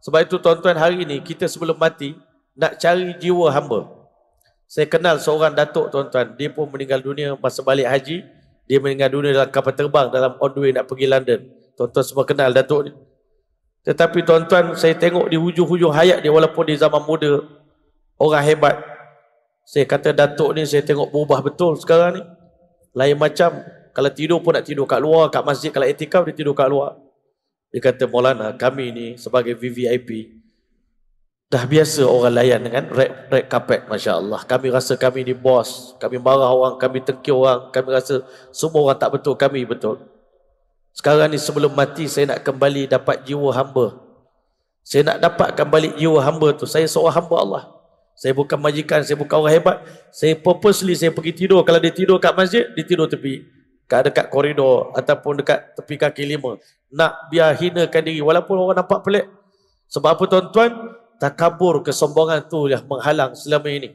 Sebab itu tuan-tuan, hari ini kita sebelum mati nak cari jiwa hamba. Saya kenal seorang datuk tuan-tuan, dia pun meninggal dunia masa balik haji. Dia meninggal dunia dalam kapal terbang dalam on the way nak pergi London. Tuan-tuan semua kenal datuk ni. Tetapi tuan-tuan, saya tengok di hujung-hujung hayat dia, walaupun di zaman muda, orang hebat. Saya kata datuk ni saya tengok berubah betul sekarang ni. Lain macam, kalau tidur pun nak tidur kat luar, kat masjid. Kalau etikaf dia tidur kat luar. Dia kata, Maulana, kami ni sebagai VVIP dah biasa orang layan dengan red carpet, Masya Allah. Kami rasa kami ni bos, kami marah orang, kami tengki orang, kami rasa semua orang tak betul, kami betul. Sekarang ni sebelum mati saya nak kembali dapat jiwa hamba. Saya nak dapatkan balik jiwa hamba tu. Saya seorang hamba Allah. Saya bukan majikan, saya bukan orang hebat. Saya purposely saya pergi tidur. Kalau dia tidur kat masjid, dia tidur tepi, dekat koridor ataupun dekat tepi kaki lima. Nak biar hinakan diri walaupun orang nampak pelik. Sebab apa tuan-tuan? Takabur, kesombongan tu yang menghalang selama ini.